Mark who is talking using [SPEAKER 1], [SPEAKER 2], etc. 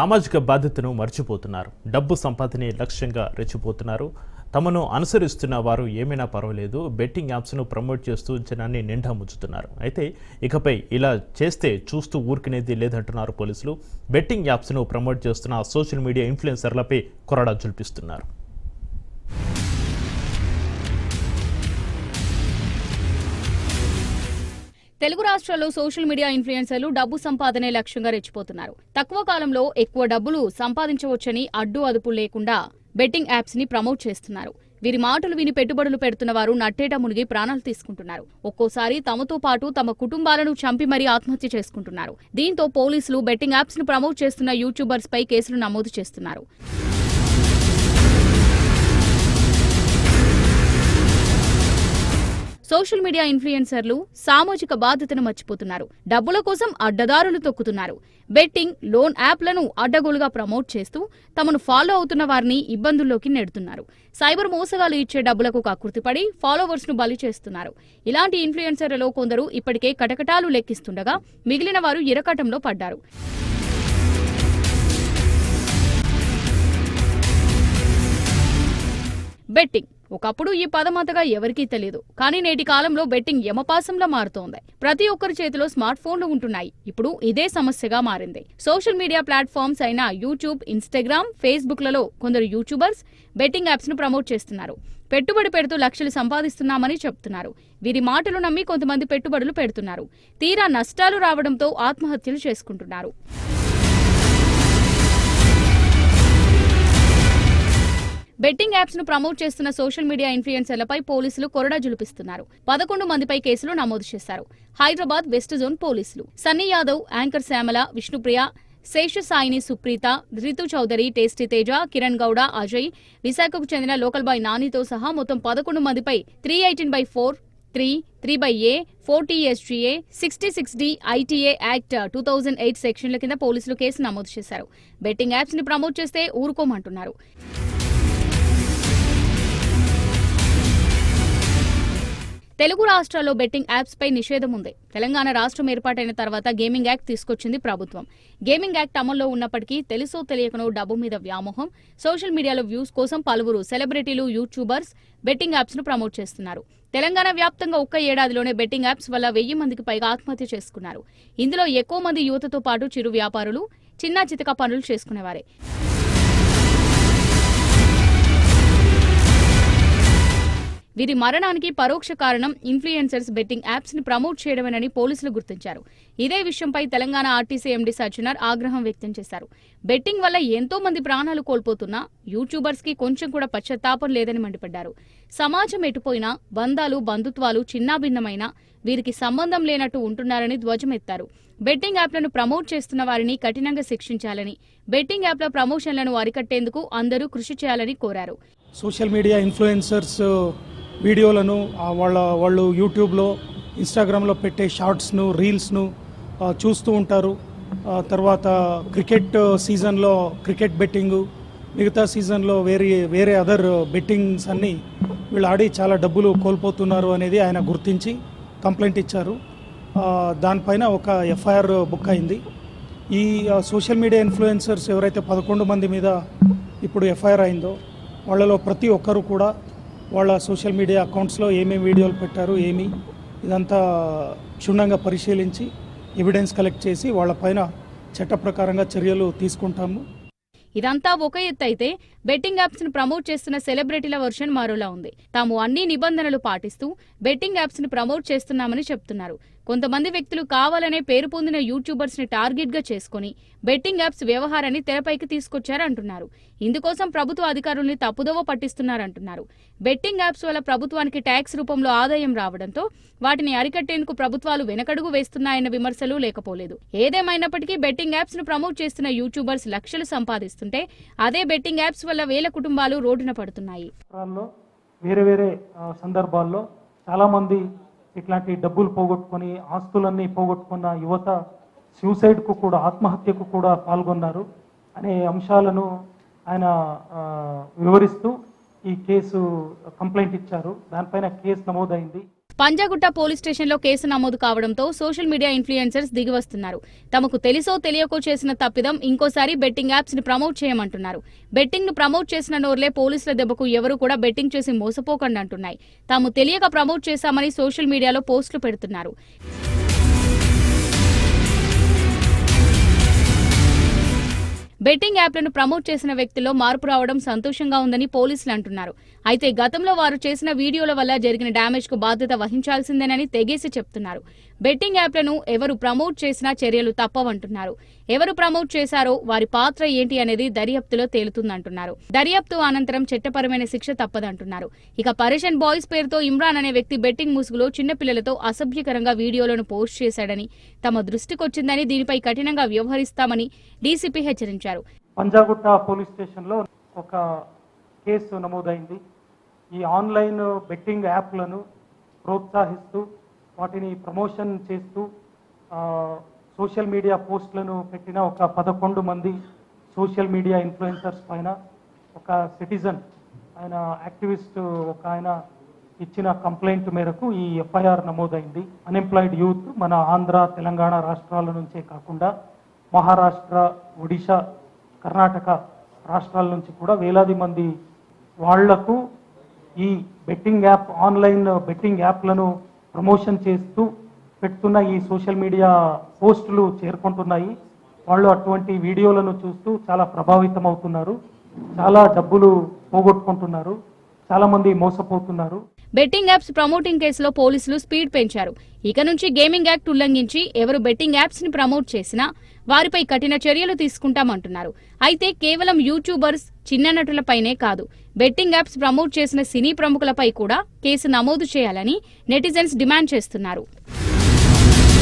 [SPEAKER 1] సామాజిక బాధ్యతను మర్చిపోతున్నారు. డబ్బు సంపాదనే లక్ష్యంగా రెచ్చిపోతున్నారు. తమను అనుసరిస్తున్న వారు ఏమైనా పర్వాలేదు, బెట్టింగ్ యాప్స్ను ప్రమోట్ చేస్తూ జనాన్ని నిండా ముంచుతున్నారు. అయితే ఇకపై ఇలా చేస్తే చూస్తూ ఊరుకునేది లేదంటున్నారు పోలీసులు. బెట్టింగ్ యాప్స్ను ప్రమోట్ చేస్తున్న సోషల్ మీడియా ఇన్ఫ్లుయెన్సర్లపై కొరడా జుల్పిస్తున్నారు.
[SPEAKER 2] తెలుగు రాష్ట్రాల్లో సోషల్ మీడియా ఇన్ఫ్లుయెన్సర్లు డబ్బు సంపాదనే లక్ష్యంగా రెచ్చిపోతున్నారు. తక్కువ కాలంలో ఎక్కువ డబ్బులు సంపాదించవచ్చని అడ్డు అదుపు లేకుండా బెట్టింగ్ యాప్స్ ని ప్రమోట్ చేస్తున్నారు. వీరి మాటలు విని పెట్టుబడులు పెడుతున్న వారు నట్టేట మునిగి ప్రాణాలు తీసుకుంటున్నారు. ఒక్కోసారి తమతో పాటు తమ కుటుంబాలను చంపి మరీ ఆత్మహత్య చేసుకుంటున్నారు. దీంతో పోలీసులు బెట్టింగ్ యాప్స్ ను ప్రమోట్ చేస్తున్న యూట్యూబర్స్ పై కేసులు నమోదు చేస్తున్నారు. సోషల్ మీడియా ఇన్ఫ్లుయెన్సర్లు సామాజిక బాధ్యతను మర్చిపోతున్నారు. డబ్బుల కోసం అడ్డదారులు తొక్కుతున్నారు. బెట్టింగ్, లోన్ యాప్లను అడ్డగోలుగా ప్రమోట్ చేస్తూ తమను ఫాలో అవుతున్న వారిని ఇబ్బందుల్లోకి నెడుతున్నారు. సైబర్ మోసగాలు ఇచ్చే డబ్బులకు కక్కుర్తిపడి ఫాలోవర్స్ ను బలి చేస్తున్నారు. ఇలాంటి ఇన్ఫ్లుయెన్సర్లలో కొందరు ఇప్పటికే కటకటాలు లెక్కిస్తుండగా మిగిలిన వారు ఇరకటంలో పడ్డారు. బెట్టింగ్ ఒకప్పుడు ఈ పదం అంతగా ఎవరికీ తెలియదు. కానీ నేటి కాలంలో బెట్టింగ్ యమపాసంలా మారుతోంది. ప్రతి ఒక్కరి చేతిలో స్మార్ట్ ఫోన్లు ఉంటున్నాయి. ఇప్పుడు ఇదే సమస్యగా మారింది. సోషల్ మీడియా ప్లాట్ఫామ్స్ అయిన యూట్యూబ్, ఇన్స్టాగ్రామ్, ఫేస్బుక్లలో కొందరు యూట్యూబర్స్ బెట్టింగ్ యాప్స్ ను ప్రమోట్ చేస్తున్నారు. పెట్టుబడి పెడుతూ లక్షలు సంపాదిస్తున్నామని చెప్తున్నారు. వీరి మాటలు నమ్మి కొంతమంది పెట్టుబడులు పెడుతున్నారు. తీరా నష్టాలు రావడంతో ఆత్మహత్యలు చేసుకుంటున్నారు. బెట్టింగ్ యాప్స్ ను ప్రమోట్ చేస్తున్న సోషల్ మీడియా ఇన్ఫ్లుయెన్సర్లపై పోలీసులు కొరడా జులిపిస్తున్నారు. 11 మందిపై కేసులు నమోదు చేశారు. హైదరాబాద్ వెస్ట్ జోన్ పోలీసులు సన్నీ యాదవ్, యాంకర్ శ్యామల, విష్ణుప్రియ, శేషసాయిని సుప్రీత, రితు చౌదరి, టేస్టీ తేజ, కిరణ్ గౌడ, అజయ్, విశాఖకు చెందిన లోకల్ బాయ్ నానితో సహా మొత్తం 11 మందిపై 318/4, 3/A, 4TSGA, 66D ITA act 2008 సెక్షన్ల కింద పోలీసులు కేసు నమోదు చేశారు. బెట్టింగ్ యాప్స్ ని ప్రమోట్ చేస్తే ఊరుకోమంటున్నారు. తెలుగు రాష్ట్రాల్లో బెట్టింగ్ యాప్స్ పై నిషేధం ఉంది. తెలంగాణ రాష్ట్రం ఏర్పాటైన తర్వాత గేమింగ్ యాక్ట్ తీసుకొచ్చింది ప్రభుత్వం. గేమింగ్ యాక్ట్ అమల్లో ఉన్నప్పటికీ తెలుసో తెలియకనో డబ్బు మీద వ్యామోహం, సోషల్ మీడియాలో వ్యూస్ కోసం పలువురు సెలబ్రిటీలు, యూట్యూబర్స్ బెట్టింగ్ యాప్స్ ను ప్రమోట్ చేస్తున్నారు. తెలంగాణ వ్యాప్తంగా ఒక్క ఏడాదిలోనే బెట్టింగ్ యాప్స్ వల్ల 1000 మందికి పైగా ఆత్మహత్య చేసుకున్నారు. ఇందులో ఎక్కువ మంది యువతతో పాటు చిరు వ్యాపారులు, చిన్న చితక పనులు చేసుకునేవారే. వీరి మరణానికి పరోక్ష కారణం ఇన్ఫ్లుయెన్సర్స్ బెట్టింగ్ యాప్స్ ని ప్రమోట్ చేయడమేనని పోలీసులు గుర్తించారు. ఇదే విషయంపై తెలంగాణ ఆర్టీసీ ఎండీ సజ్జనర్ ఆగ్రహం వ్యక్తం చేశారు. బెట్టింగ్ వల్ల ఎంతో మంది ప్రాణాలు కోల్పోతున్నా యూట్యూబర్స్ కి కొంచెం కూడా పశ్చాత్తాపం లేదని మండిపడ్డారు. సమాజం ఎటుపోయినా బంధాలు, బంధుత్వాలు చిన్నాభిన్నమైన వీరికి సంబంధం లేనట్టు ఉంటున్నారని ధ్వజమెత్తారు. బెట్టింగ్ యాప్లను ప్రమోట్ చేస్తున్న వారిని కఠినంగా శిక్షించాలని, బెట్టింగ్ యాప్ల ప్రమోషన్లను అరికట్టేందుకు అందరూ కృషి చేయాలని కోరారు.
[SPEAKER 3] సోషల్ మీడియా ఇన్ఫ్లుయెన్సర్స్ వీడియోలను వాళ్ళు యూట్యూబ్లో, ఇన్స్టాగ్రామ్లో పెట్టే షార్ట్స్ను, రీల్స్ను చూస్తూ ఉంటారు. తర్వాత క్రికెట్ సీజన్లో క్రికెట్ బెట్టింగు, మిగతా సీజన్లో వేరే అదర్ బెట్టింగ్స్ అన్నీ వీళ్ళు ఆడి చాలా డబ్బులు కోల్పోతున్నారు అనేది ఆయన గుర్తించి కంప్లైంట్ ఇచ్చారు. దానిపైన ఒక ఎఫ్ఐఆర్ బుక్ అయింది. ఈ సోషల్ మీడియా ఇన్ఫ్లుయెన్సర్స్ ఎవరైతే 11 మంది మీద ఇప్పుడు ఎఫ్ఐఆర్ అయిందో వాళ్ళలో ప్రతి ఒక్కరు కూడా వాళ్ళ సోషల్ మీడియా అకౌంట్స్లో ఏమేమి వీడియోలు పెట్టారు, ఇదంతా క్షుణ్ణంగా పరిశీలించి ఎవిడెన్స్ కలెక్ట్ చేసి వాళ్ళపైన చట్ట ప్రకారంగా చర్యలు తీసుకుంటాము.
[SPEAKER 2] ఇదంతా ఒక ఎత్తు అయితే బెట్టింగ్ యాప్స్ ను ప్రమోట్ చేస్తున్న సెలబ్రిటీల వర్షన్ మరోలా ఉంది. తాము అన్ని నిబంధనలు పాటిస్తూ బెట్టింగ్ యాప్స్ ను ప్రమోట్ చేస్తున్నామని చెప్తున్నారు. కొంతమంది వ్యక్తులు కావాలనే పేరు పొందిన యూట్యూబర్స్ ని టార్గెట్ గా చేసుకుని బెట్టింగ్ యాప్స్ వ్యవహారాన్ని తెరపైకి తీసుకొచ్చారంటున్నారు. ఇందుకోసం ప్రభుత్వ అధికారుల్ని తప్పుదోవ పట్టిస్తున్నారంటున్నారు. బెట్టింగ్ యాప్స్ వల్ల ప్రభుత్వానికి ట్యాక్స్ రూపంలో ఆదాయం రావడంతో వాటిని అరికట్టేందుకు ప్రభుత్వాలు వెనకడుగు వేస్తున్నాయన్న విమర్శలు లేకపోలేదు. ఏదేమైనప్పటికీ బెట్టింగ్ యాప్స్ ను ప్రమోట్ చేస్తున్న యూట్యూబర్స్ లక్షలు సంపాదిస్తుంటే అదే బెట్టింగ్ యాప్స్ వల్ల వేల కుటుంబాలు రోడ్డున పడుతున్నాయి.
[SPEAKER 3] వేరే సందర్భాల్లో చాలా మంది ఇట్లాంటి డబ్బులు పోగొట్టుకొని, ఆస్తులన్నీ పోగొట్టుకున్న యువత సూసైడ్కు కూడా, ఆత్మహత్యకు కూడా పాల్గొన్నారు అనే అంశాలను ఆయన వివరిస్తూ ఈ కేసు కంప్లైంట్ ఇచ్చారు. దానిపైన కేసు నమోదైంది.
[SPEAKER 2] పంజాగుట్ట పోలీస్ స్టేషన్లో కేసు నమోదు కావడంతో సోషల్ మీడియా ఇన్ఫ్లుయెన్సర్స్ దిగివస్తున్నారు. తమకు తెలుసో తెలియకో చేసిన తప్పిదం ఇంకోసారి బెట్టింగ్ యాప్స్ ని ప్రమోట్ చేయమంటున్నారు. బెట్టింగ్ ను ప్రమోట్ చేసిన నోర్లే పోలీసుల దెబ్బకు ఎవరు కూడా బెట్టింగ్ చేసి మోసపోకండి అంటున్నాయి. తాము తెలియక ప్రమోట్ చేశామని సోషల్ మీడియాలో పోస్టులు పెడుతున్నారు. బెట్టింగ్ యాప్లను ప్రమోట్ చేసిన వ్యక్తుల్లో మార్పు రావడం సంతోషంగా ఉందని పోలీసులు అంటున్నారు. అయితే గతంలో వారు చేసిన వీడియోల వల్ల జరిగిన డ్యామేజ్ కు బాధ్యత వహించాల్సిందేనని తెగేసి చెప్తున్నారు. బెట్టింగ్ యాప్లను ఎవరు ప్రమోట్ చేసినా చర్యలు తప్పవంటున్నారు. ఎవరు ప్రమోట్ చేశారో వారి పాత్ర ఏంటి అనేది దర్యాప్తులో తేలుతుందంటున్నారు. దర్యాప్తు అనంతరం చట్టపరమైన శిక్ష తప్పదంటున్నారు. ఇక పరేషన్ బాయ్స్ పేరుతో ఇమ్రాన్ అనే వ్యక్తి బెట్టింగ్ ముసుగులో చిన్నపిల్లలతో అసభ్యకరంగా వీడియోలను పోస్ట్ చేశాడని తమ దృష్టికొచ్చిందని దీనిపై కఠినంగా వ్యవహరిస్తామని డీసీపీ హెచ్చరించారు.
[SPEAKER 3] పంజాగుట్ట పోలీస్ స్టేషన్లో ఒక కేసు నమోదైంది. ఈ ఆన్లైన్ బెట్టింగ్ యాప్లను ప్రోత్సహిస్తూ వాటిని ప్రమోషన్ చేస్తూ సోషల్ మీడియా పోస్టులను పెట్టిన ఒక 11 మంది సోషల్ మీడియా ఇన్ఫ్లుయెన్సర్స్ పైన ఒక సిటిజన్ ఆయన యాక్టివిస్ట్ ఒక ఆయన ఇచ్చిన కంప్లైంట్ మేరకు ఈ ఎఫ్ఐఆర్ నమోదైంది. అన్ఎంప్లాయిడ్ యూత్ మన ఆంధ్ర తెలంగాణ రాష్ట్రాల నుంచే కాకుండా మహారాష్ట్ర, ఒడిశా, కర్ణాటక రాష్ట్రాల నుంచి కూడా వేలాది మంది వాళ్లకు ఈ బెట్టింగ్ యాప్ ఆన్లైన్ బెట్టింగ్ యాప్లను ప్రమోషన్ చేస్తూ పెడుతున్న ఈ సోషల్ మీడియా పోస్టులు చేరుకుంటున్నాయి. వాళ్ళు అటువంటి వీడియోలను చూస్తూ చాలా ప్రభావితం అవుతున్నారు, చాలా డబ్బులు పోగొట్టుకుంటున్నారు, చాలా మంది మోసపోతున్నారు.
[SPEAKER 2] బెట్టింగ్ యాప్స్ ప్రమోటింగ్ కేసులో పోలీసులు స్పీడ్ పెంచారు. ఇక నుంచి గేమింగ్ యాక్ట్ ఉల్లంఘించి ఎవరు బెట్టింగ్ యాప్స్ ని ప్రమోట్ చేసినా వారిపై కఠిన చర్యలు తీసుకుంటామంటున్నారు. అయితే కేవలం యూట్యూబర్స్, చిన్న నటులపైనే కాదు, బెట్టింగ్ యాప్స్ ప్రమోట్ చేసిన సినీ ప్రముఖులపై కూడా కేసు నమోదు చేయాలని నెటిజన్స్ డిమాండ్ చేస్తున్నారు.